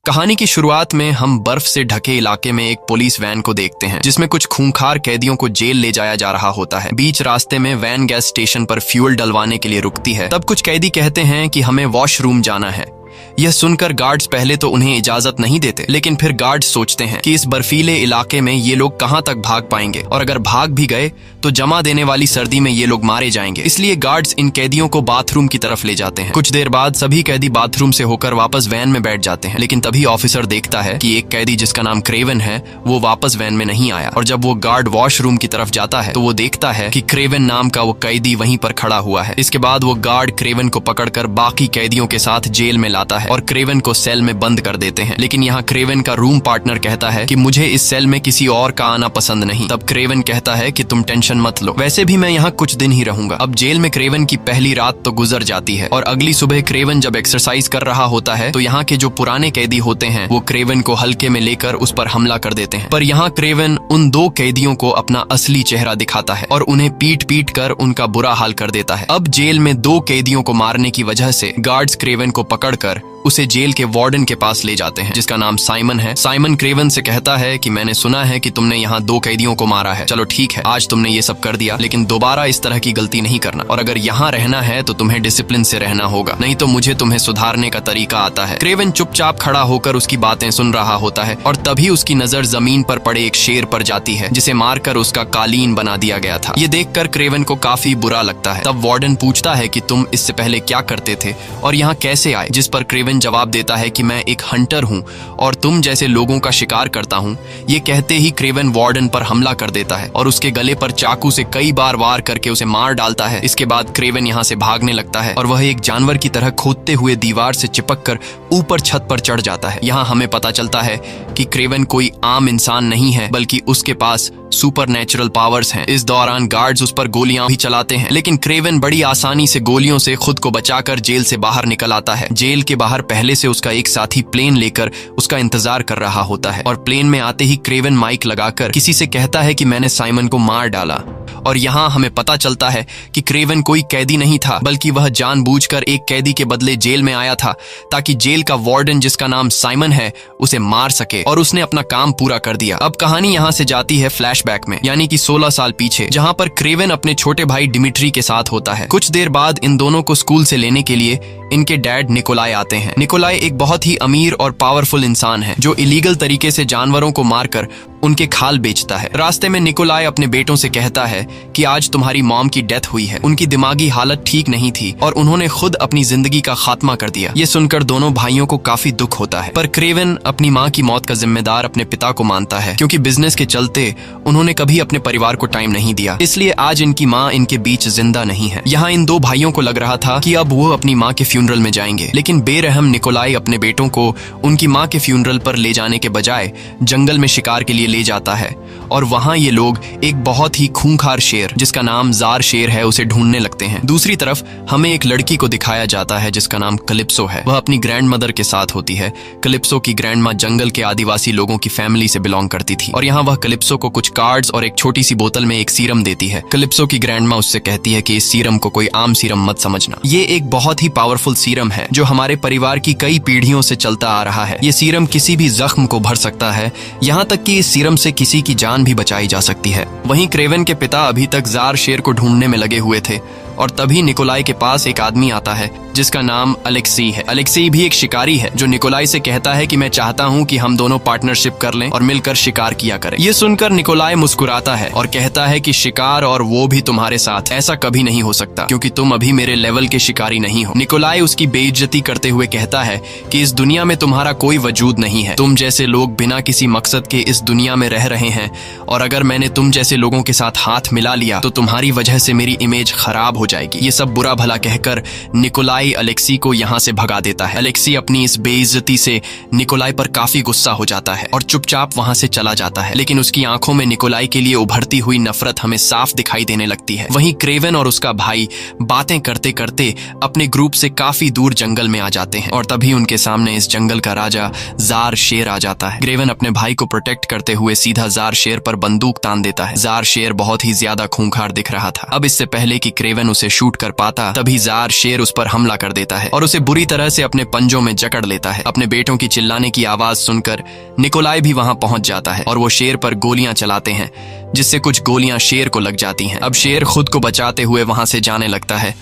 कहानी की शुरुआत में हम बर्फ से ढके इलाके में एक पुलिस वैन को देखते हैं जिसमें कुछ खूंखार कैदियों को जेल ले जाया जा रहा होता है। बीच रास्ते में वैन गैस स्टेशन पर फ्यूल डलवाने के लिए रुकती है। तब कुछ कैदी कहते हैं कि हमें वॉशरूम जाना है। यह सुनकर गार्ड्स पहले तो उन्हें इजाजत नहीं देते, लेकिन फिर गार्ड्स सोचते हैं कि इस बर्फीले इलाके में ये लोग कहां तक भाग पाएंगे और अगर भाग भी गए तो जमा देने वाली सर्दी में ये लोग मारे जाएंगे। इसलिए गार्ड्स इन कैदियों को बाथरूम की तरफ ले जाते हैं। कुछ देर बाद सभी कैदी बाथरूम से होकर वापस वैन में बैठ जाते हैं, लेकिन तभी ऑफिसर देखता है कि एक कैदी जिसका नाम क्रेवन है वो वापस वैन में नहीं आया। और जब वो गार्ड वॉशरूम की तरफ जाता है तो वो देखता है कि क्रेवन नाम का वो कैदी वहीं पर खड़ा हुआ है। इसके बाद वो गार्ड क्रेवन को पकड़कर बाकी कैदियों के साथ जेल में लाता है और क्रेवन को सेल में बंद कर देते हैं। लेकिन यहाँ क्रेवन का रूम पार्टनर कहता है कि मुझे इस सेल में किसी और का आना पसंद नहीं। तब क्रेवन कहता है कि तुम टेंशन मत लो, वैसे भी मैं यहाँ कुछ दिन ही रहूंगा। अब जेल में क्रेवन की पहली रात तो गुजर जाती है और अगली सुबह क्रेवन जब एक्सरसाइज कर रहा होता है तो यहाँ के जो पुराने कैदी होते हैं वो क्रेवन को हल्के में लेकर उस पर हमला कर देते हैं। पर यहाँ क्रेवन उन दो कैदियों को अपना असली चेहरा दिखाता है और उन्हें पीट पीट कर उनका बुरा हाल कर देता है। अब जेल में दो कैदियों को मारने की वजह से गार्ड्स क्रेवन को पकड़कर उसे जेल के वार्डन के पास ले जाते हैं जिसका नाम साइमन है। साइमन क्रेवन से कहता है कि मैंने सुना है कि तुमने यहाँ दो कैदियों को मारा है। चलो ठीक है, आज तुमने ये सब कर दिया, लेकिन दोबारा इस तरह की गलती नहीं करना और अगर यहाँ रहना है तो तुम्हें डिसिप्लिन से रहना होगा, नहीं तो मुझे तुम्हें सुधारने का तरीका आता है। क्रेवन चुपचाप खड़ा होकर उसकी बातें सुन रहा होता है और तभी उसकी नजर जमीन पर पड़े एक शेर पर जाती है जिसे मारकर उसका कालीन बना दिया गया था। ये देखकर क्रेवन को काफी बुरा लगता है। तब वार्डन पूछता है कि तुम इससे पहले क्या करते थे और यहाँ कैसे आए, जिस पर क्रेवन जवाब देता है कि मैं एक हंटर हूँ और तुम जैसे लोगों का शिकार करता हूँ। ये कहते ही क्रेवन वार्डन पर हमला कर देता है और उसके गले पर चाकू से कई बार वार करके उसे मार डालता है। इसके बाद क्रेवन यहाँ से भागने लगता है और वह एक जानवर की तरह खोदते हुए दीवार से चिपककर ऊपर छत पर चढ़ जाता है। यहाँ हमें पता चलता है कि क्रेवन कोई आम इंसान नहीं है, बल्कि उसके पास सुपर नेचुरल पावर्स हैं। इस दौरान गार्ड्स उस पर गोलियां भी चलाते हैं, लेकिन क्रेवन बड़ी आसानी से गोलियों से खुद को बचाकर जेल से बाहर निकल आता है। जेल के बाहर पहले से उसका एक साथी प्लेन लेकर उसका इंतजार कर रहा होता है और प्लेन में आते ही क्रेवन माइक लगाकर किसी से कहता है कि मैंने साइमन को मार डाला। और यहाँ हमें पता चलता है कि क्रेवन कोई कैदी नहीं था, बल्कि वह जानबूझकर एक कैदी के बदले जेल में आया था ताकि जेल का वार्डन जिसका नाम साइमन है उसे मार सके, और उसने अपना काम पूरा कर दिया। अब कहानी यहाँ से जाती है फ्लैशबैक में, यानी कि 16 साल पीछे, जहाँ पर क्रेवन अपने छोटे भाई डिमिट्री के साथ होता है। कुछ देर बाद इन दोनों को स्कूल से लेने के लिए इनके डैड निकोलाई आते हैं। निकोलाई एक बहुत ही अमीर और पावरफुल इंसान है जो इलीगल तरीके से जानवरों को मारकर उनके खाल बेचता है। रास्ते में निकोलाई अपने बेटों से कहता है कि आज तुम्हारी मॉम की डेथ हुई है। उनकी दिमागी हालत ठीक नहीं थी और उन्होंने खुद अपनी जिंदगी का खात्मा कर दिया। ये सुनकर दोनों भाइयों को काफी दुख होता है, पर क्रेवन अपनी माँ की मौत का जिम्मेदार अपने पिता को मानता है, क्योंकि बिजनेस के चलते उन्होंने कभी अपने परिवार को टाइम नहीं दिया। इसलिए आज इनकी माँ इनके बीच जिंदा नहीं है। यहाँ इन दो भाइयों को लग रहा था कि अब वो अपनी माँ के फ्यूनरल में जाएंगे, लेकिन बेरहम निकोलाई अपने बेटों को उनकी माँ के फ्यूनरल पर ले जाने के बजाय जंगल में शिकार के लिए ले जाता है और वहां ये लोग एक बहुत ही खूंखार शेर जिसका नाम जार शेर है उसे ढूंढने लगते हैं। दूसरी तरफ हमें एक लड़की को दिखाया जाता है जिसका नाम कलिप्सो है। वह अपनी ग्रैंड मदर के साथ होती है। कलिप्सो की ग्रैंड माँ जंगल के आदिवासी लोगों की फैमिली से बिलोंग करती थी और यहाँ वह कलिप्सो को कुछ कार्ड्स और एक छोटी सी बोतल में एक सीरम देती है। कलिप्सो की ग्रैंड माँ उससे कहती है कि इस सीरम को कोई आम सीरम मत समझना, ये एक बहुत ही पावरफुल सीरम है जो हमारे परिवार की कई पीढ़ियों से चलता आ रहा है। ये सीरम किसी भी जख्म को भर सकता है, यहाँ तक कि इस सीरम से किसी की जान भी बचाई जा सकती है। वहीं क्रेवन के पिता अभी तक जार शेर को ढूंढने में लगे हुए थे और तभी निकोलाई के पास एक आदमी आता है जिसका नाम अलेक्सी है। अलेक्सी भी एक शिकारी है जो निकोलाई से कहता है कि मैं चाहता हूँ कि हम दोनों पार्टनरशिप कर लें और मिलकर शिकार किया करें। ये सुनकर निकोलाई मुस्कुराता है और कहता है कि शिकार और वो भी तुम्हारे साथ, ऐसा कभी नहीं हो सकता क्योंकि तुम अभी मेरे लेवल के शिकारी नहीं हो। निकोलाई उसकी बेइज्जती करते हुए कहता है कि इस दुनिया में तुम्हारा कोई वजूद नहीं है। तुम जैसे लोग बिना किसी मकसद के इस दुनिया में रह रहे हैं और अगर मैंने तुम जैसे लोगों के साथ हाथ मिला लिया तो तुम्हारी वजह से मेरी इमेज खराब हो जाएगी। ये सब बुरा भला कहकर निकोलाई अलेक्सी को यहाँ से भगा देता है। अलेक्सी अपनी इस बेइज्जती से निकोलाई पर काफी गुस्सा हो जाता है और चुपचाप वहाँ से चला जाता है, लेकिन उसकी आंखों में निकोलाई के लिए उभरती हुई नफरत हमें साफ दिखाई देने लगती है। वहीं क्रेवन और उसका भाई बातें करते करते अपने ग्रुप से काफी दूर जंगल में आ जाते हैं और तभी उनके सामने इस जंगल का राजा जार शेर आ जाता है। क्रेवन अपने भाई को प्रोटेक्ट करते हुए सीधा जार शेर पर बंदूक तान देता है। जार शेर बहुत ही ज्यादा खूंखार दिख रहा था। अब इससे पहले कि क्रेवन उसे शूट कर पाता, तभी जार शेर उस पर हमला कर देता है और उसे बुरी तरह से अपने पंजों में जकड़ लेता है। अपने बेटों की चिल्लाने की आवाज सुनकर निकोलाई भी वहां पहुंच जाता है और वो शेर पर गोलियां चलाते हैं, जिससे कुछ गोलियां शेर को लग जाती हैं। अब शेर खुद को बचाते हुए वहां से जाने लगता है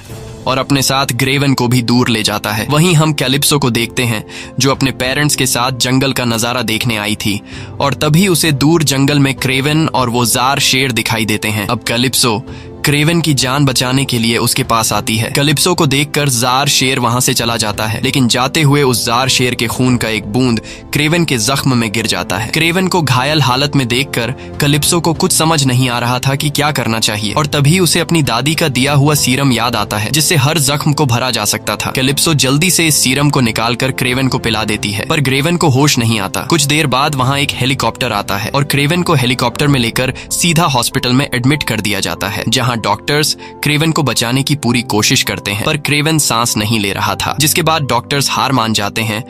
और अपने साथ ग्रेवन को भी दूर ले जाता है। वहीं हम कैलिप्सो को देखते हैं, जो अपने पेरेंट्स के साथ जंगल का नजारा देखने आई थी, और तभी उसे दूर जंगल में क्रेवन और वो जार शेर दिखाई देते हैं। अब कैलिप्सो क्रेवन की जान बचाने के लिए उसके पास आती है। कैलिप्सो को देखकर जार शेर वहां से चला जाता है, लेकिन जाते हुए उस जार शेर के खून का एक बूंद क्रेवन के जख्म में गिर जाता है। क्रेवन को घायल हालत में देखकर कैलिप्सो को कुछ समझ नहीं आ रहा था कि क्या करना चाहिए, और तभी उसे अपनी दादी का दिया हुआ सीरम याद आता है, जिससे हर जख्म को भरा जा सकता था। कैलिप्सो जल्दी से इस सीरम को निकालकर क्रेवन को पिला देती है, पर क्रेवन को होश नहीं आता। कुछ देर बाद वहाँ एक हेलीकॉप्टर आता है और क्रेवन को हेलीकॉप्टर में लेकर सीधा हॉस्पिटल में एडमिट कर दिया जाता है, जहाँ डॉक्टर्स क्रेवन को बचाने की पूरी कोशिश करते हैं, पर क्रेवन सांस नहीं ले रहा था, जिसके बाद डॉक्टर्स हार मान जाते हैं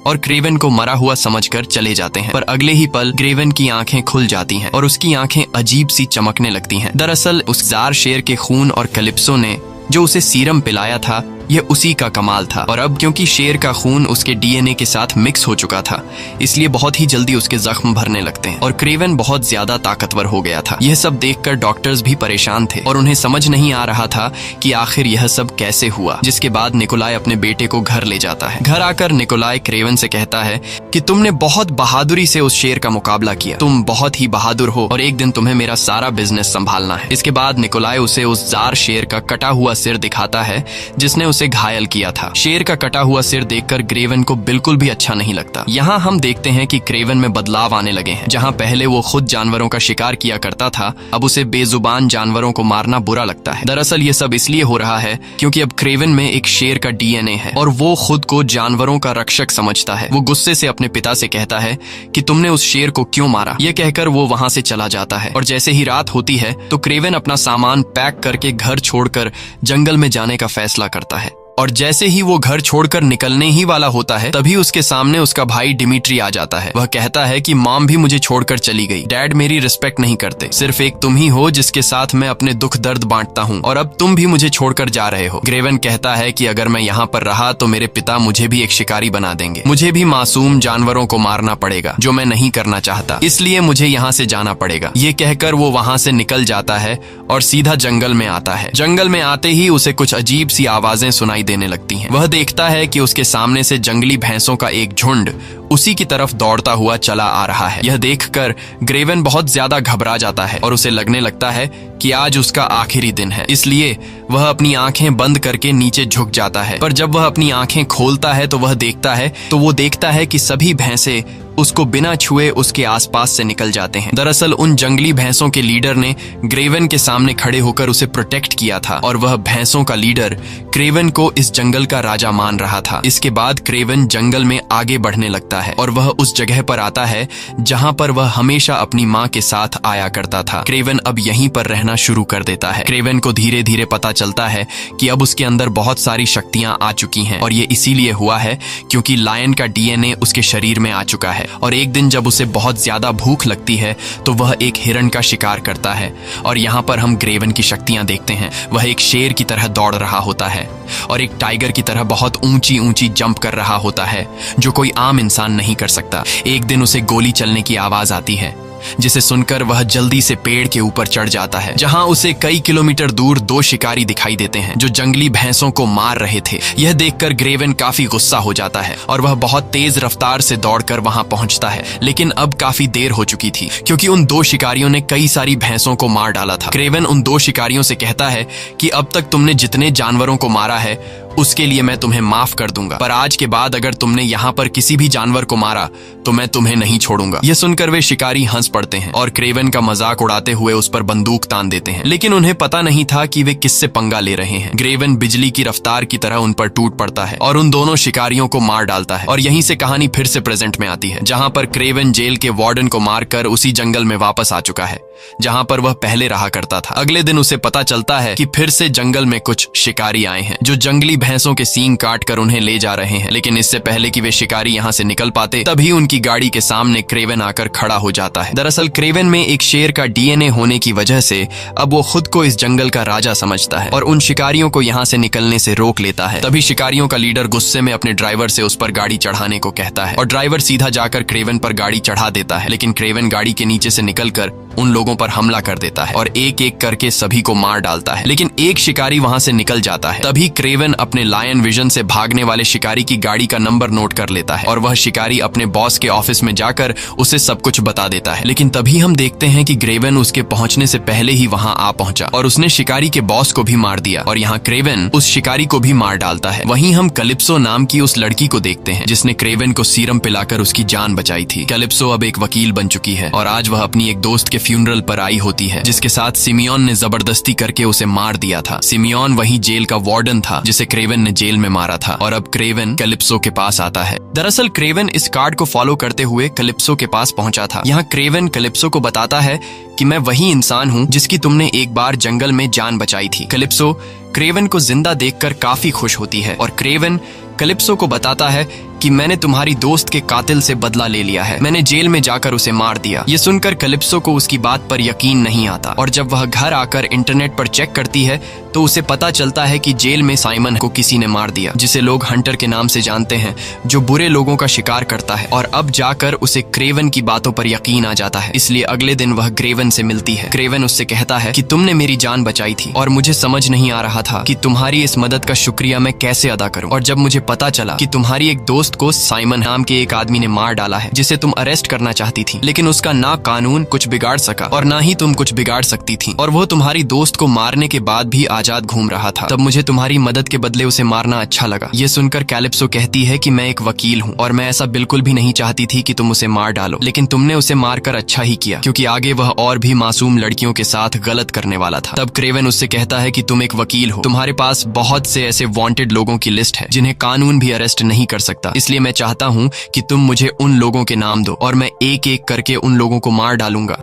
और क्रेवन को मरा हुआ समझकर चले जाते हैं। पर अगले ही पल क्रेवन की आंखें खुल जाती हैं और उसकी आंखें अजीब सी चमकने लगती हैं। दरअसल उस जार शेर के खून और कैलिप्सो ने जो उसे सीरम पिलाया था, यह उसी का कमाल था। और अब क्योंकि शेर का खून उसके डीएनए के साथ मिक्स हो चुका था, इसलिए बहुत ही जल्दी उसके जख्म भरने लगते हैं और क्रेवन बहुत ज्यादा ताकतवर हो गया था। यह सब देखकर डॉक्टर्स भी परेशान थे और उन्हें समझ नहीं आ रहा था कि आखिर यह सब कैसे हुआ। जिसके बाद निकोलाई अपने बेटे को घर ले जाता है। घर आकर निकोलाई क्रेवन से कहता है कि तुमने बहुत बहादुरी से उस शेर का मुकाबला किया, तुम बहुत ही बहादुर हो और एक दिन तुम्हें मेरा सारा बिजनेस संभालना है। इसके बाद निकोलाई उसे उस जार शेर का कटा हुआ सिर दिखाता है जिसने उसे घायल किया था। शेर का कटा हुआ सिर देखकर क्रेवन को बिल्कुल भी अच्छा नहीं लगता। यहाँ हम देखते हैं कि क्रेवन में बदलाव आने लगे हैं। जहाँ पहले वो खुद जानवरों का शिकार किया करता था, अब उसे बेजुबान जानवरों को मारना बुरा लगता है। दरअसल ये सब इसलिए हो रहा है क्योंकि अब क्रेवन में एक शेर का डीएनए है और वो खुद को जानवरों का रक्षक समझता है। वो गुस्से से अपने पिता से कहता है कि तुमने उस शेर को क्यों मारा। ये कहकर वो वहाँ से चला जाता है और जैसे ही रात होती है तो क्रेवन अपना सामान पैक करके घर छोड़कर जंगल में जाने का फैसला करता है। और जैसे ही वो घर छोड़कर निकलने ही वाला होता है, तभी उसके सामने उसका भाई डिमिट्री आ जाता है। वह कहता है कि मॉम भी मुझे छोड़कर चली गई, डैड मेरी रिस्पेक्ट नहीं करते, सिर्फ एक तुम ही हो जिसके साथ मैं अपने दुख दर्द बांटता हूँ, और अब तुम भी मुझे छोड़कर जा रहे हो। क्रेवन कहता है कि अगर मैं यहाँ पर रहा तो मेरे पिता मुझे भी एक शिकारी बना देंगे, मुझे भी मासूम जानवरों को मारना पड़ेगा, जो मैं नहीं करना चाहता, इसलिए मुझे यहाँ से जाना पड़ेगा। ये कहकर वो वहाँ से निकल जाता है और सीधा जंगल में आता है। जंगल में आते ही उसे कुछ अजीब सी आवाजें सुनाई देने लगती हैं। वह देखता है कि उसके सामने से जंगली भैंसों का एक झुंड उसी की तरफ दौड़ता हुआ चला आ रहा है। यह देखकर क्रेवन बहुत ज्यादा घबरा जाता है और उसे लगने लगता है कि आज उसका आखिरी दिन है, इसलिए वह अपनी आंखें बंद करके नीचे झुक जाता है। पर जब वह अपनी आंखें खोलता है तो वह देखता है कि सभी भैंसे उसको बिना छुए उसके आसपास से निकल जाते हैं। दरअसल उन जंगली भैंसों के लीडर ने क्रेवन के सामने खड़े होकर उसे प्रोटेक्ट किया था और वह भैंसों का लीडर क्रेवन को इस जंगल का राजा मान रहा था। इसके बाद क्रेवन जंगल में आगे बढ़ने लगता है और वह उस जगह पर आता है जहां पर वह हमेशा अपनी माँ के साथ आया करता था। क्रेवन अब यहीं पर रहना शुरू कर देता है। क्रेवन को धीरे धीरे पता चलता है कि अब उसके अंदर बहुत सारी शक्तियां आ चुकी हैं और ये इसीलिए हुआ है क्योंकि लायन का डीएनए उसके शरीर में आ चुका है। और एक दिन जब उसे बहुत ज्यादा भूख लगती है तो वह एक हिरण का शिकार करता है और यहाँ पर हम क्रेवन की शक्तियां देखते हैं। वह एक शेर की तरह दौड़ रहा होता है और एक टाइगर की तरह बहुत ऊंची ऊंची जंप कर रहा होता है, जो कोई आम इंसान नहीं कर सकता। एक दिन उसे गोली चलने की आवाज आती है, जिसे सुनकर वह जल्दी से पेड़ के ऊपर चढ़ जाता है, जहां उसे कई किलोमीटर दूर दो शिकारी दिखाई देते हैं जो जंगली भैंसों को मार रहे थे। यह देखकर क्रेवन काफी गुस्सा हो जाता है और वह बहुत तेज रफ्तार से दौड़कर वहां पहुंचता है, लेकिन अब काफी देर हो चुकी थी क्योंकि उन दो शिकारियों ने कई सारी भैंसों को मार डाला था। क्रेवन उन दो शिकारियों से कहता है कि अब तक तुमने जितने जानवरों को मारा है उसके लिए मैं तुम्हें माफ कर दूंगा, पर आज के बाद अगर तुमने यहाँ पर किसी भी जानवर को मारा तो मैं तुम्हें नहीं छोड़ूंगा। यह सुनकर वे शिकारी हंस पड़ते हैं और क्रेवन का मजाक उड़ाते हुए उस पर बंदूक तान देते हैं, लेकिन उन्हें पता नहीं था कि वे किससे पंगा ले रहे हैं। क्रेवन बिजली की रफ्तार की तरह उन पर टूट पड़ता है और उन दोनों शिकारियों को मार डालता है। और यहीं से कहानी फिर से प्रेजेंट में आती है, जहाँ पर क्रेवन जेल के वार्डन को मारकर उसी जंगल में वापस आ चुका है जहाँ पर वह पहले रहा करता था। अगले दिन उसे पता चलता है कि फिर से जंगल में कुछ शिकारी आए हैं जो जंगली भैंसों के सींग काट कर उन्हें ले जा रहे हैं। लेकिन इससे पहले कि वे शिकारी यहाँ से निकल पाते, तभी उनकी गाड़ी के सामने क्रेवन आकर खड़ा हो जाता है। दरअसल क्रेवन में एक शेर का डीएनए होने की वजह से अब वो खुद को इस जंगल का राजा समझता है और उन शिकारियों को यहाँ से निकलने से रोक लेता है। तभी शिकारियों का लीडर गुस्से में अपने ड्राइवर से उस पर गाड़ी चढ़ाने को कहता है और ड्राइवर सीधा जाकर क्रेवन पर गाड़ी चढ़ा देता है। लेकिन क्रेवन गाड़ी के नीचे से निकलकर उन लोगों पर हमला कर देता है और एक एक करके सभी को मार डालता है। लेकिन एक शिकारी वहां से निकल जाता है। तभी क्रेवन अपने लायन विजन से भागने वाले शिकारी की गाड़ी का नंबर नोट कर लेता है और वह शिकारी अपने बॉस के ऑफिस में जाकर उसे सब कुछ बता देता है। लेकिन तभी हम देखते हैं कि क्रेवन उसके पहुंचने से पहले ही वहां आ पहुंचा और उसने शिकारी के बॉस को भी मार दिया और यहाँ क्रेवन उस शिकारी को भी मार डालता है। वहीं हम कैलिप्सो नाम की उस लड़की को देखते हैं जिसने क्रेवन को सीरम पिलाकर उसकी जान बचाई थी। कैलिप्सो अब एक वकील बन चुकी है और आज वह अपनी एक दोस्त के फ्यूनरल पर आई होती है जिसके साथ सिमियोन ने जबरदस्ती करके उसे मार दिया था। सिमियोन वही जेल का वार्डन था जिसे क्रेवन ने जेल में मारा था और अब क्रेवन कैलिप्सो के पास आता है। दरअसल क्रेवन इस कार्ड को फॉलो करते हुए कैलिप्सो के पास पहुंचा था। यहाँ क्रेवन कैलिप्सो को बताता है कि मैं वही इंसान हूँ जिसकी तुमने एक बार जंगल में जान बचाई थी। कैलिप्सो क्रेवन को जिंदा देखकर काफी खुश होती है और क्रेवन कैलिप्सो को बताता है कि मैंने तुम्हारी दोस्त के कातिल से बदला ले लिया है, मैंने जेल में जाकर उसे मार दिया। ये सुनकर कैलिप्सो को उसकी बात पर यकीन नहीं आता और जब वह घर आकर इंटरनेट पर चेक करती है तो उसे पता चलता है कि जेल में साइमन को किसी ने मार दिया, जिसे लोग हंटर के नाम से जानते हैं, जो बुरे लोगों का शिकार करता है। और अब जाकर उसे क्रेवन की बातों पर यकीन आ जाता है, इसलिए अगले दिन वह क्रेवन से मिलती है। क्रेवन उससे कहता है कि तुमने मेरी जान बचाई थी और मुझे समझ नहीं आ रहा था कि तुम्हारी इस मदद का शुक्रिया मैं कैसे अदा करूं। और जब मुझे पता चला कि तुम्हारी एक दोस्त को साइमन नाम के एक आदमी ने मार डाला है जिसे तुम अरेस्ट करना चाहती थी, लेकिन उसका ना कानून कुछ बिगाड़ सका और ना ही तुम कुछ बिगाड़ सकती थी, और वो तुम्हारी दोस्त को मारने के बाद भी आजाद घूम रहा था, तब मुझे तुम्हारी मदद के बदले उसे मारना अच्छा लगा। ये सुनकर कैलिप्सो कहती है कि मैं एक वकील हूँ और मैं ऐसा बिल्कुल भी नहीं चाहती थी कि तुम उसे मार डालो, लेकिन तुमने उसे मारकर अच्छा ही किया, क्योंकि आगे वह और भी मासूम लड़कियों के साथ गलत करने वाला था। तब क्रेवन उससे कहता है कि तुम एक वकील हो, तुम्हारे पास बहुत से ऐसे वांटेड लोगों की लिस्ट है जिन्हें कानून भी अरेस्ट नहीं कर सकता, इसलिए मैं चाहता हूँ कि तुम मुझे उन लोगों के नाम दो और मैं एक एक करके उन लोगों को मार डालूंगा।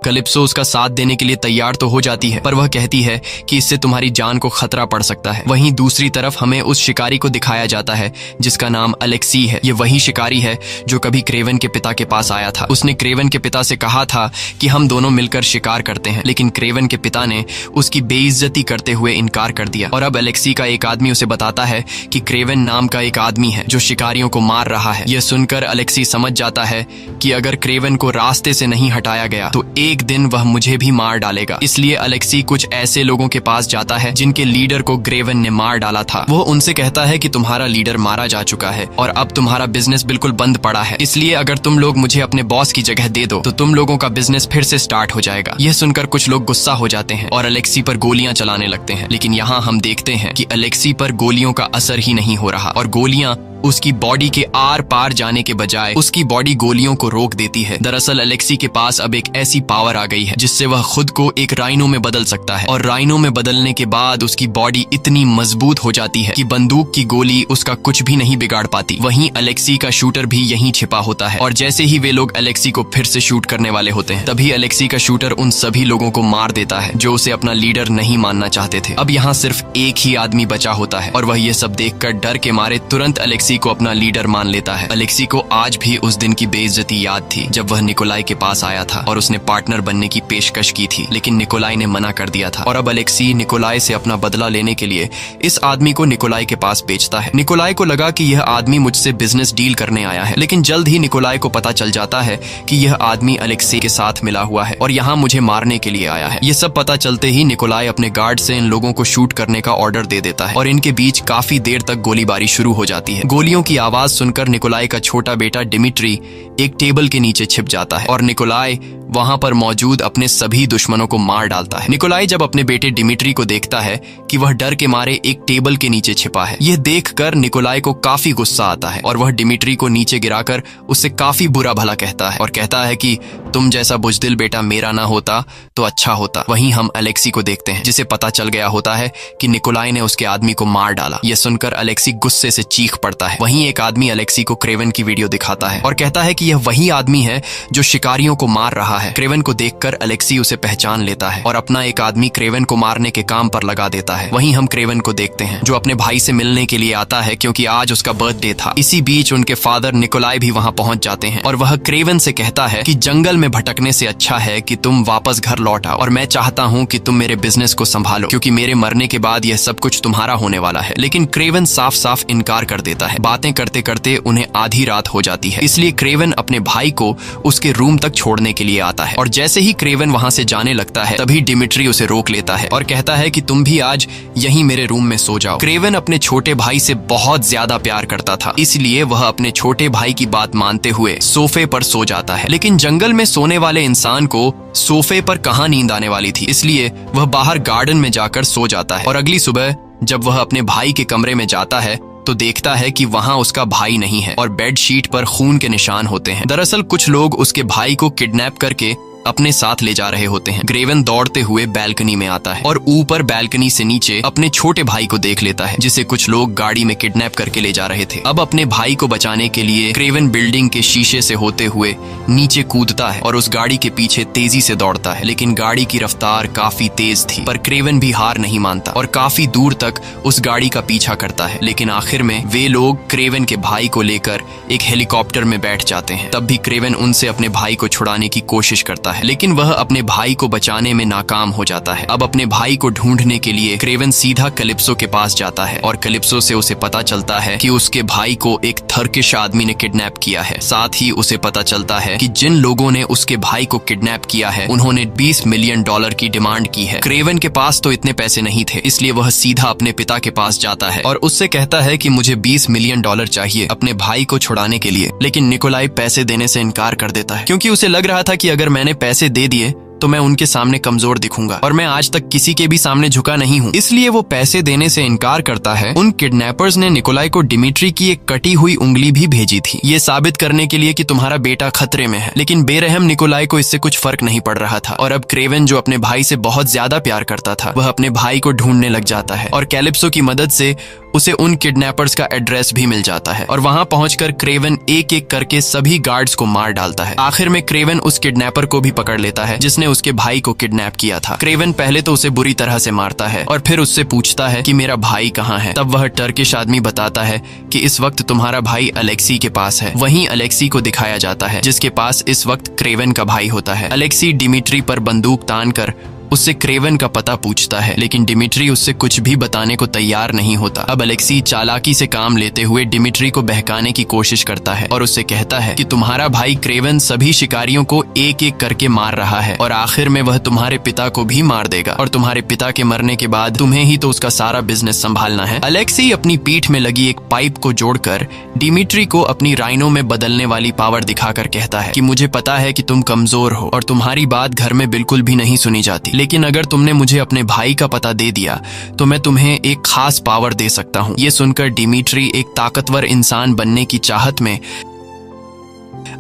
कैलिप्सो उसका साथ देने के लिए तैयार तो हो जाती है, पर वह कहती है कि इससे तुम्हारी जान को खतरा पड़ सकता है। वहीं दूसरी तरफ हमें उस शिकारी को दिखाया जाता है जिसका नाम अलेक्सी है। ये वही शिकारी है जो कभी क्रेवन के पिता के पास आया था। उसने क्रेवन के पिता से कहा था कि हम दोनों मिलकर शिकार करते हैं, लेकिन क्रेवन के पिता ने उसकी बेइज्जती करते हुए इनकार कर दिया। और अब अलेक्सी का एक आदमी उसे बताता है कि क्रेवन नाम का एक आदमी है जो शिकारियों को मार रहा है। यह सुनकर अलेक्सी समझ जाता है कि अगर क्रेवन को रास्ते से नहीं हटाया गया तो एक दिन वह मुझे भी मार डालेगा। इसलिए अलेक्सी कुछ ऐसे लोगों के पास जाता है जिनके लीडर को क्रेवन ने मार डाला था। वो उनसे कहता है कि तुम्हारा लीडर मारा जा चुका है और अब तुम्हारा बिजनेस बिल्कुल बंद पड़ा है, इसलिए अगर तुम लोग मुझे अपने बॉस की जगह दे दो तो तुम लोगों का बिजनेस फिर से स्टार्ट हो जाएगा। यह सुनकर कुछ लोग गुस्सा हो जाते हैं और अलेक्सी पर गोलियां चलाने लगते हैं, लेकिन यहाँ हम देखते हैं कि अलेक्सी पर गोलियों का असर ही नहीं हो रहा और गोलियां उसकी बॉडी के आर पार जाने के बजाय उसकी बॉडी गोलियों को रोक देती है। दरअसल अलेक्सी के पास अब एक ऐसी पावर आ गई है जिससे वह खुद को एक राइनो में बदल सकता है, और राइनो में बदलने के बाद उसकी बॉडी इतनी मजबूत हो जाती है कि बंदूक की गोली उसका कुछ भी नहीं बिगाड़ पाती। वहीं अलेक्सी का शूटर भी यहीं छिपा होता है और जैसे ही वे लोग अलेक्सी को फिर से शूट करने वाले होते हैं तभी अलेक्सी का शूटर उन सभी लोगों को मार देता है जो उसे अपना लीडर नहीं मानना चाहते थे। अब यहाँ सिर्फ एक ही आदमी बचा होता है और वह ये सब देखकर डर के मारे तुरंत अलेक्सी को अपना लीडर मान लेता है। अलेक्सी को आज भी उस दिन की बेइज्जती याद थी जब वह निकोलाई के पास आया था और उसने पार्टनर बनने की पेशकश की थी, लेकिन निकोलाई ने मना कर दिया था। और अब अलेक्सी निकोलाई से अपना बदला लेने के लिए इस आदमी को निकोलाई के पास भेजता है। निकोलाई को लगा कि यह आदमी मुझसे बिजनेस डील करने आया है, लेकिन जल्द ही निकोलाई को पता चल जाता है कि यह आदमी अलेक्सी के साथ मिला हुआ है और यहाँ मुझे मारने के लिए आया है। ये सब पता चलते ही निकोलाई अपने गार्ड से इन लोगों को शूट करने का ऑर्डर दे देता है और इनके बीच काफी देर तक गोलीबारी शुरू हो जाती है। गोलियों की आवाज सुनकर निकोलाई का छोटा बेटा डिमिट्री एक टेबल के नीचे छिप जाता है और निकोलाई वहां पर मौजूद अपने सभी दुश्मनों को मार डालता है। निकोलाई जब अपने बेटे डिमिट्री को देखता है कि वह डर के मारे एक टेबल के नीचे छिपा है, यह देखकर निकोलाई को काफी गुस्सा आता है और वह डिमिट्री को नीचे गिराकर उससे काफी बुरा भला कहता है और कहता है कि तुम जैसा बुजदिल बेटा मेरा ना होता तो अच्छा होता। वहीं हम अलेक्सी को देखते हैं जिसे पता चल गया होता है कि निकोलाई ने उसके आदमी को मार डाला। यह सुनकर अलेक्सी गुस्से से चीख पड़ता जाता है। वहीं एक आदमी अलेक्सी को क्रेवन की वीडियो दिखाता है और कहता है कि यह वही आदमी है जो शिकारियों को मार रहा है। क्रेवन को देखकर अलेक्सी उसे पहचान लेता है और अपना एक आदमी क्रेवन को मारने के काम पर लगा देता है। वहीं हम क्रेवन को देखते हैं जो अपने भाई से मिलने के लिए आता है क्योंकि आज उसका बर्थडे था। इसी बीच उनके फादर निकोलाई भी वहां पहुंच जाते हैं और वह क्रेवन से कहता है कि जंगल में भटकने से अच्छा है कि तुम वापस घर लौट आओ और मैं चाहता हूं कि तुम मेरे बिजनेस को संभालो क्योंकि मेरे मरने के बाद यह सब कुछ तुम्हारा होने वाला है। लेकिन क्रेवन साफ साफ इनकार कर देता है। बातें करते करते उन्हें आधी रात हो जाती है, इसलिए क्रेवन अपने भाई को उसके रूम तक छोड़ने के लिए आता है और जैसे ही क्रेवन वहां से जाने लगता है तभी डिमिट्री उसे रोक लेता है और कहता है कि तुम भी आज यहीं मेरे रूम में सो जाओ। क्रेवन अपने छोटे भाई से बहुत ज्यादा प्यार करता था, इसलिए वह अपने छोटे भाई की बात मानते हुए सोफे पर सो जाता है। लेकिन जंगल में सोने वाले इंसान को सोफे पर कहाँ नींद आने वाली थी, इसलिए वह बाहर गार्डन में जाकर सो जाता है और अगली सुबह जब वह अपने भाई के कमरे में जाता है तो देखता है कि वहां उसका भाई नहीं है और बेडशीट पर खून के निशान होते हैं। दरअसल कुछ लोग उसके भाई को किडनैप करके अपने साथ ले जा रहे होते हैं। क्रेवन दौड़ते हुए बैल्कनी में आता है और ऊपर बैल्कनी से नीचे अपने छोटे भाई को देख लेता है जिसे कुछ लोग गाड़ी में किडनैप करके ले जा रहे थे। अब अपने भाई को बचाने के लिए क्रेवन बिल्डिंग के शीशे से होते हुए नीचे कूदता है और उस गाड़ी के पीछे तेजी से दौड़ता है। लेकिन गाड़ी की रफ्तार काफी तेज थी, पर क्रेवन भी हार नहीं मानता और काफी दूर तक उस गाड़ी का पीछा करता है। लेकिन आखिर में वे लोग क्रेवन के भाई को लेकर एक हेलीकॉप्टर में बैठ जाते हैं। तब भी क्रेवन उनसे अपने भाई को छुड़ाने की कोशिश करता है, लेकिन वह अपने भाई को बचाने में नाकाम हो जाता है। अब अपने भाई को ढूंढने के लिए क्रेवन सीधा कैलिप्सो के पास जाता है और कैलिप्सो से उसे पता चलता है कि उसके भाई को एक टर्किश आदमी ने किडनैप किया है। साथ ही उसे पता चलता है कि जिन लोगों ने उसके भाई को किडनैप किया है उन्होंने $20 मिलियन की डिमांड की है। क्रेवन के पास तो इतने पैसे नहीं थे, इसलिए वह सीधा अपने पिता के पास जाता है और उससे कहता है कि मुझे $20 मिलियन चाहिए अपने भाई को छुड़ाने के लिए। लेकिन निकोलाई पैसे देने से इनकार कर देता है क्योंकि उसे लग रहा था कि अगर मैंने पैसे दे दिए तो मैं उनके सामने कमजोर दिखूंगा और मैं आज तक किसी के भी सामने झुका नहीं हूँ, इसलिए वो पैसे देने से इनकार करता है। उन किडनैपर्स ने निकोलाई को डिमिट्री की एक कटी हुई उंगली भी भेजी थी, ये साबित करने के लिए कि तुम्हारा बेटा खतरे में है। लेकिन बेरहम निकोलाई को इससे कुछ फर्क नहीं पड़ रहा था और अब क्रेवन जो अपने भाई से बहुत ज्यादा प्यार करता था वह अपने भाई को ढूंढने लग जाता है और कैलिप्सो की मदद से उसे उन किडनैपर्स का एड्रेस भी मिल जाता है और वहां पहुंचकर क्रेवन एक एक करके सभी गार्ड्स को मार डालता है। आखिर में क्रेवन उस किडनैपर को भी पकड़ लेता है जिसने उसके भाई को किडनैप किया था। क्रेवन पहले तो उसे बुरी तरह से मारता है और फिर उससे पूछता है कि मेरा भाई कहाँ है। तब वह टर्किश आदमी बताता है कि इस वक्त तुम्हारा भाई अलेक्सी के पास है। वहीं अलेक्सी को दिखाया जाता है जिसके पास इस वक्त क्रेवन का भाई होता है। अलेक्सी डिमिट्री पर बंदूक तान कर उससे क्रेवन का पता पूछता है, लेकिन डिमिट्री उससे कुछ भी बताने को तैयार नहीं होता। अब अलेक्सी चालाकी से काम लेते हुए डिमिट्री को बहकाने की कोशिश करता है और उससे कहता है कि तुम्हारा भाई क्रेवन सभी शिकारियों को एक एक करके मार रहा है और आखिर में वह तुम्हारे पिता को भी मार देगा और तुम्हारे पिता के मरने के बाद तुम्हें ही तो उसका सारा बिजनेस संभालना है। अलेक्सी अपनी पीठ में लगी एक पाइप को जोड़कर डिमिट्री को अपनी राइनो में बदलने वाली पावर दिखाकर कहता है कि मुझे पता है कि तुम कमजोर हो और तुम्हारी बात घर में बिल्कुल भी नहीं सुनी जाती, लेकिन अगर तुमने मुझे अपने भाई का पता दे दिया तो मैं तुम्हें एक खास पावर दे सकता हूँ। ये सुनकर डिमिट्री एक ताकतवर इंसान बनने की चाहत में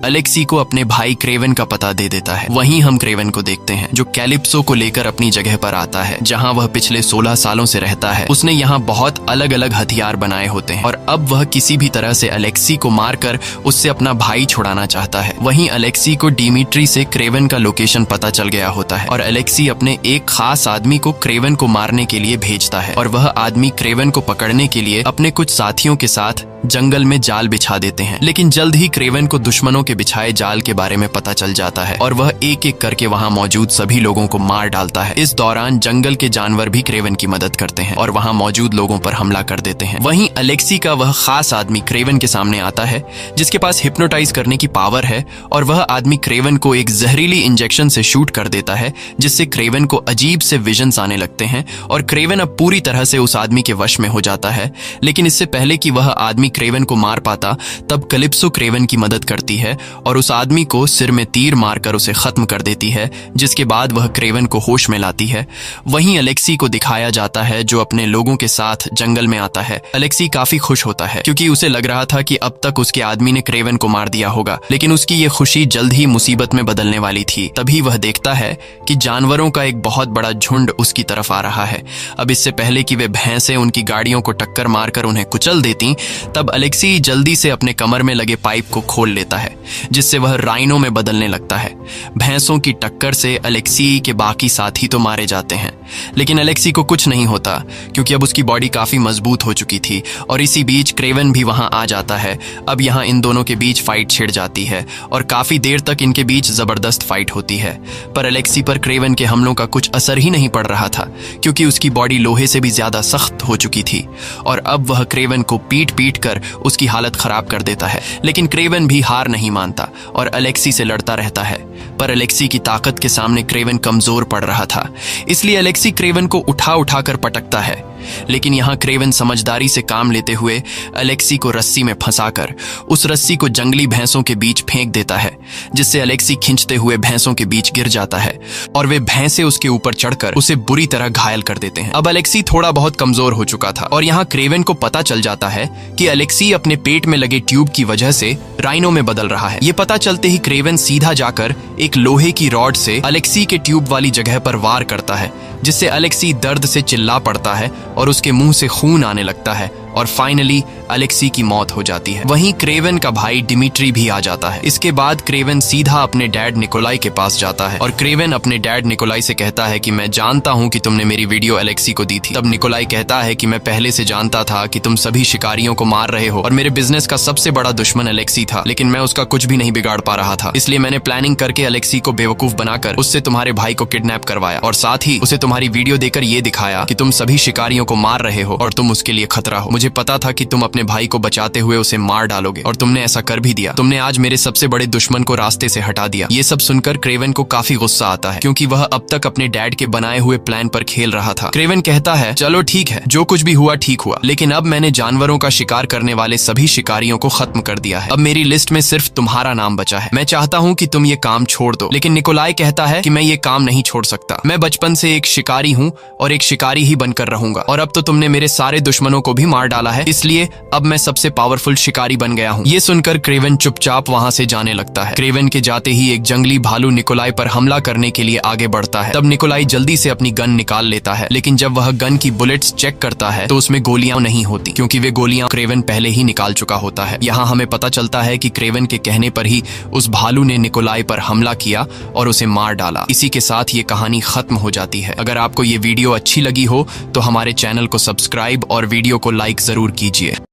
अलेक्सी को अपने भाई क्रेवन का पता दे देता है। वहीं हम क्रेवन को देखते हैं जो कैलिप्सो को लेकर अपनी जगह पर आता है जहां वह पिछले 16 सालों से रहता है। उसने यहाँ बहुत अलग अलग हथियार बनाए होते हैं और अब वह किसी भी तरह से अलेक्सी को मारकर उससे अपना भाई छुड़ाना चाहता है। वहीं अलेक्सी को डिमिट्री से क्रेवन का लोकेशन पता चल गया होता है और अलेक्सी अपने एक खास आदमी को क्रेवन को मारने के लिए भेजता है और वह आदमी क्रेवन को पकड़ने के लिए अपने कुछ साथियों के साथ जंगल में जाल बिछा देते हैं। लेकिन जल्द ही क्रेवन को दुश्मनों के बिछाए जाल के बारे में पता चल जाता है और वह एक एक करके वहां मौजूद सभी लोगों को मार डालता है। इस दौरान जंगल के जानवर भी क्रेवन की मदद करते हैं और वहां मौजूद लोगों पर हमला कर देते हैं। वहीं अलेक्सी का वह खास आदमी क्रेवन के सामने आता है जिसके पास हिप्नोटाइज करने की पावर है और वह आदमी क्रेवन को एक जहरीली इंजेक्शन से शूट कर देता है जिससे क्रेवन को अजीब से विजन्स आने लगते हैं और क्रेवन अब पूरी तरह से उस आदमी के वश में हो जाता है। लेकिन इससे पहले कि वह आदमी क्रेवन को मार पाता तब कैलिप्सो क्रेवन की मदद करती है और उस आदमी को सिर में तीर मारकर उसे खत्म कर देती है, जिसके बाद वह क्रेवन को होश में लाती है। वहीं अलेक्सी को दिखाया जाता है जो अपने लोगों के साथ जंगल में आता है। अलेक्सी काफी खुश होता है क्योंकि उसे लग रहा था कि अब तक उसके आदमी ने क्रेवन को मार दिया होगा, लेकिन उसकी ये खुशी जल्द ही मुसीबत में बदलने वाली थी। तभी वह देखता है कि जानवरों का एक बहुत बड़ा झुंड उसकी तरफ आ रहा है। अब इससे पहले कि वे भैंसें उनकी गाड़ियों को टक्कर मारकर उन्हें कुचल देती, तब अलेक्सी जल्दी से अपने कमर में लगे पाइप को खोल लेता है, जिससे वह राइनो में बदलने लगता है। भैंसों की टक्कर से अलेक्सी के बाकी साथी तो मारे जाते हैं, लेकिन अलेक्सी को कुछ नहीं होता क्योंकि अब उसकी बॉडी काफी मजबूत हो चुकी थी। और इसी बीच क्रेवन भी वहां आ जाता है। अब यहाँ इन दोनों के बीच फाइट छिड़ जाती है और काफी देर तक इनके बीच जबरदस्त फाइट होती है। पर अलेक्सी पर क्रेवन के हमलों का कुछ असर ही नहीं पड़ रहा था क्योंकि उसकी बॉडी लोहे से भी ज्यादा सख्त हो चुकी थी और अब वह क्रेवन को पीट पीट कर उसकी हालत खराब कर देता है। लेकिन क्रेवन भी हार नहीं मानता और अलेक्सी से लड़ता रहता है। पर अलेक्सी की ताकत के सामने क्रेवन कमजोर पड़ रहा था, इसलिए अलेक्सी क्रेवन को उठा उठा कर पटकता है। लेकिन यहाँ क्रेवन समझदारी से काम लेते हुए अलेक्सी को रस्सी में फंसाकर उस रस्सी को जंगली भैंसों के बीच फेंक देता है, जिससे अलेक्सी खींचते हुए भैंसों के बीच गिर जाता है और वे भैंसे उसके ऊपर चढ़कर उसे बुरी तरह घायल कर देते हैं। अब अलेक्सी थोड़ा बहुत कमजोर हो चुका था और यहाँ क्रेवन को पता चल जाता है कि अलेक्सी अपने पेट में लगे ट्यूब की वजह से राइनो में बदल रहा है। ये पता चलते ही क्रेवन सीधा जाकर एक लोहे की रॉड से अलेक्सी के ट्यूब वाली जगह पर वार करता है, जिससे अलेक्सी दर्द से चिल्ला पड़ता है और उसके मुंह से खून आने लगता है और फाइनली अलेक्सी की मौत हो जाती है। वहीं क्रेवन का भाई डिमिट्री भी आ जाता है। इसके बाद क्रेवन सीधा अपने डैड निकोलाई के पास जाता है और क्रेवन अपने डैड निकोलाई से कहता है कि मैं जानता हूं कि तुमने मेरी वीडियो अलेक्सी को दी थी। तब निकोलाई कहता है कि मैं पहले से जानता था कि तुम सभी शिकारियों को मार रहे हो और मेरे बिजनेस का सबसे बड़ा दुश्मन अलेक्सी था, लेकिन मैं उसका कुछ भी नहीं बिगाड़ पा रहा था। इसलिए मैंने प्लानिंग करके अलेक्सी को बेवकूफ बनाकर उससे तुम्हारे भाई को किडनैप करवाया और साथ ही उसे तुम्हारी वीडियो देकर ये दिखाया कि तुम सभी शिकारियों को मार रहे हो और तुम उसके लिए खतरा हो। मुझे पता था कि तुम अपने भाई को बचाते हुए उसे मार डालोगे और तुमने ऐसा कर भी दिया। तुमने आज मेरे सबसे बड़े दुश्मन को रास्ते से हटा दिया। ये सब सुनकर क्रेवन को काफी गुस्सा आता है क्योंकि वह अब तक अपने डैड के बनाए हुए प्लान पर खेल रहा था। क्रेवन कहता है, चलो ठीक है, जो कुछ भी हुआ ठीक हुआ, लेकिन अब मैंने जानवरों का शिकार करने वाले सभी शिकारियों को खत्म कर दिया है। अब मेरी लिस्ट में सिर्फ तुम्हारा नाम बचा है। मैं चाहता हूँ कि तुम ये काम छोड़ दो। लेकिन निकोलाई कहता है कि मैं ये काम नहीं छोड़ सकता। मैं बचपन से एक शिकारी हूँ और एक शिकारी ही बनकर रहूंगा और अब तो तुमने मेरे सारे दुश्मनों को भी मार डाला है, इसलिए अब मैं सबसे पावरफुल शिकारी बन गया हूँ। ये सुनकर क्रेवन चुपचाप वहाँ से जाने लगता है। क्रेवन के जाते ही एक जंगली भालू निकोलाई पर हमला करने के लिए आगे बढ़ता है। तब निकोलाई जल्दी से अपनी गन निकाल लेता है, लेकिन जब वह गन की बुलेट्स चेक करता है तो उसमें गोलियां नहीं होती क्योंकि वे गोलियां क्रेवन पहले ही निकाल चुका होता है। यहाँ हमें पता चलता है कि क्रेवन के कहने पर ही उस भालू ने निकोलाई पर हमला किया और उसे मार डाला। इसी के साथ ये कहानी खत्म हो जाती है। अगर आपको ये वीडियो अच्छी लगी हो तो हमारे चैनल को सब्सक्राइब और वीडियो को लाइक जरूर कीजिए।